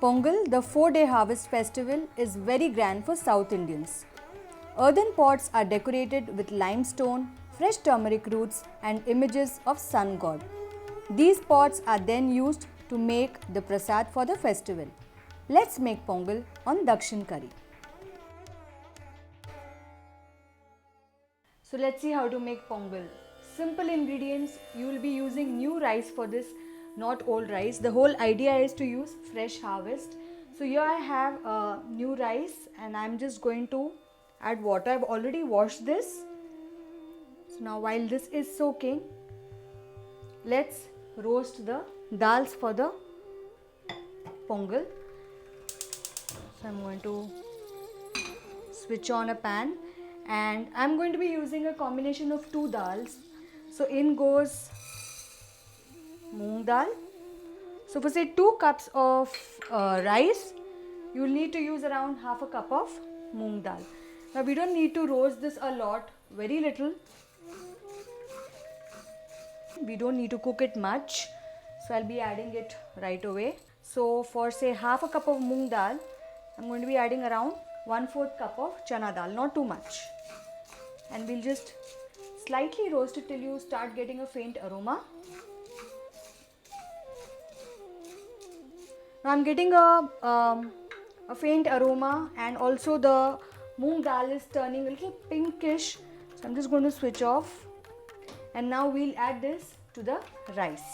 Pongal, the 4-day harvest festival, is very grand for South Indians. Earthen pots are decorated with limestone, fresh turmeric roots, and images of sun god. These pots are then used to make the prasad for the festival. Let's make Pongal on Dakshin curry. So let's see how to make Pongal. Simple ingredients. You will be using new rice for this, not old rice. The whole idea is to use fresh harvest. So here I have new rice and I'm just going to add water. I've already washed this. So now while this is soaking, let's roast the dals for the Pongal. So I'm going to switch on a pan and I'm going to be using a combination of two dals. So in goes Moong dal. So for say 2 cups of rice, you will need to use around half a cup of Moong dal. Now we don't need to roast this a lot, very little. We don't need to cook it much. So I'll be adding it right away. So for say half a cup of Moong dal, I'm going to be adding around 1/4 cup of Chana dal, not too much. And we'll just slightly roast it till you start getting a faint aroma. Now I'm getting a faint aroma and also the Moong dal is turning a little pinkish. So I'm just going to switch off and now we'll add this to the rice.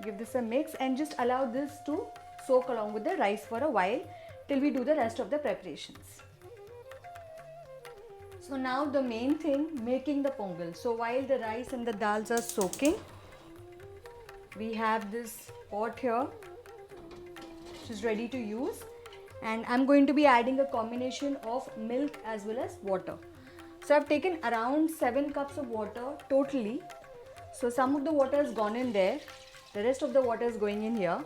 Give this a mix and just allow this to soak along with the rice for a while till we do the rest of the preparations. So now the main thing, making the pongal. So while the rice and the dals are soaking, we have this pot here which is ready to use and I'm going to be adding a combination of milk as well as water. So I've taken around 7 cups of water totally. So some of the water has gone in there, the rest of the water is going in here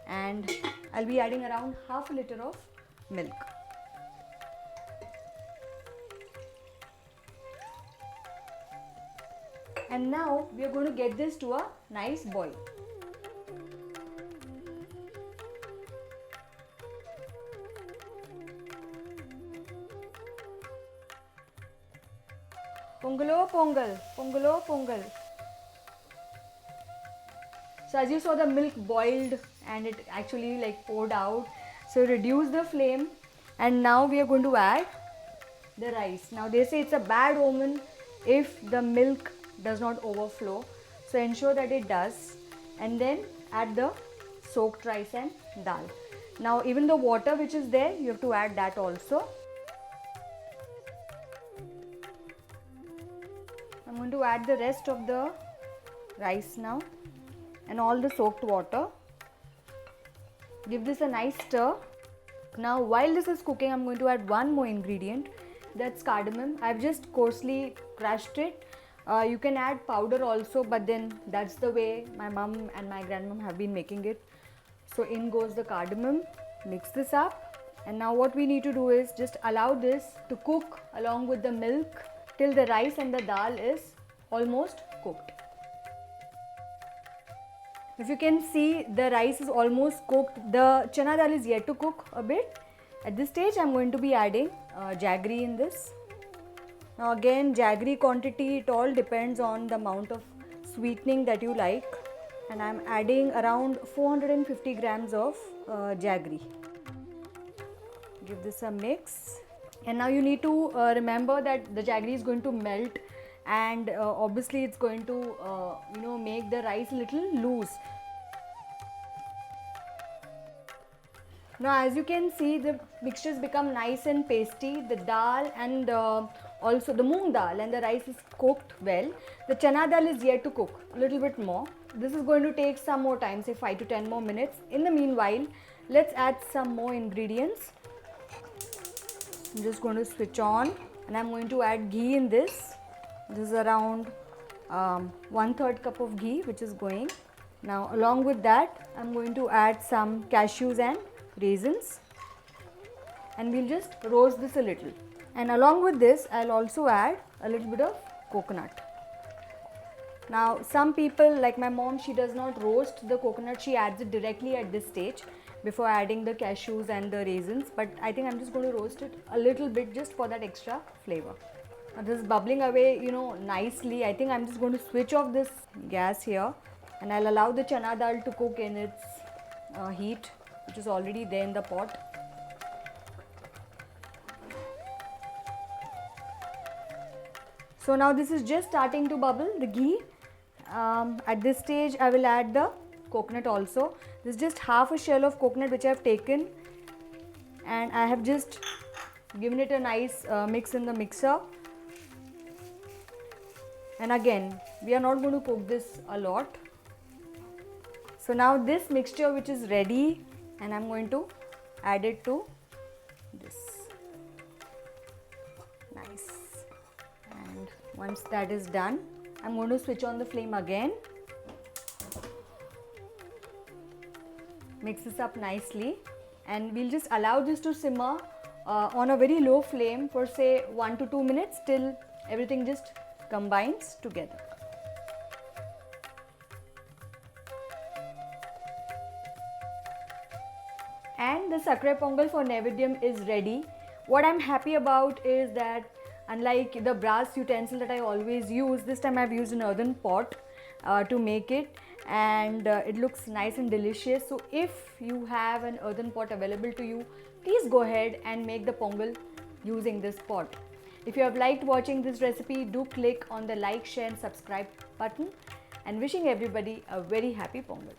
and I'll be adding around half a liter of milk. And now we are going to get this to a nice boil. Pongalo Pongal, Pongalo Pongal. So as you saw, the milk boiled and it actually like poured out. So reduce the flame and now we are going to add the rice. Now they say it's a bad omen if the milk does not overflow. So ensure that it does and then add the soaked rice and dal. Now even the water which is there, you have to add that also. I'm going to add the rest of the rice now and all the soaked water. Give this a nice stir. Now while this is cooking, I'm going to add one more ingredient, that's cardamom. I've just coarsely crushed it. You can add powder also, but then that's the way my mom and my grandmom have been making it. So in goes the cardamom. Mix this up and now what we need to do is just allow this to cook along with the milk till the rice and the dal is almost cooked. If you can see, the rice is almost cooked. The chana dal is yet to cook a bit. At this stage, I'm going to be adding jaggery in this. Now again, jaggery quantity, it all depends on the amount of sweetening that you like. And I'm adding around 450 grams of jaggery. Give this a mix. And now you need to remember that the jaggery is going to melt and obviously it's going to make the rice a little loose. Now as you can see, the mixture has become nice and pasty. The dal and also the moong dal and the rice is cooked well. The chana dal is yet to cook a little bit more. This is going to take some more time, say 5 to 10 more minutes. In the meanwhile, let's add some more ingredients. I'm just going to switch on and I'm going to add ghee in this. This is around 1/3 cup of ghee which is going. Now along with that, I'm going to add some cashews and raisins and we'll just roast this a little. And along with this, I'll also add a little bit of coconut. Now some people like my mom, she does not roast the coconut, she adds it directly at this stage before adding the cashews and the raisins, but I think I'm just going to roast it a little bit just for that extra flavor. Now this is bubbling away, nicely. I think I'm just going to switch off this gas here and I'll allow the chana dal to cook in its heat, which is already there in the pot. So now this is just starting to bubble, the ghee. At this stage I will add the coconut also. This is just half a shell of coconut which I have taken and I have just given it a nice mix in the mixer. And again, we are not going to cook this a lot. So now this mixture which is ready, and I'm going to add it to this. Nice. And once that is done, I'm going to switch on the flame again. Mix this up nicely and we'll just allow this to simmer on a very low flame for say 1 to 2 minutes till everything just combines together. And the Sakkarai Pongal for Naivedyam is ready. What I'm happy about is that unlike the brass utensil that I always use, this time I've used an earthen pot to make it, and it looks nice and delicious. So if you have an earthen pot available to you, please go ahead and make the pongal using this pot. If you have liked watching this recipe, do click on the like, share and subscribe button, and wishing everybody a very happy Pongal.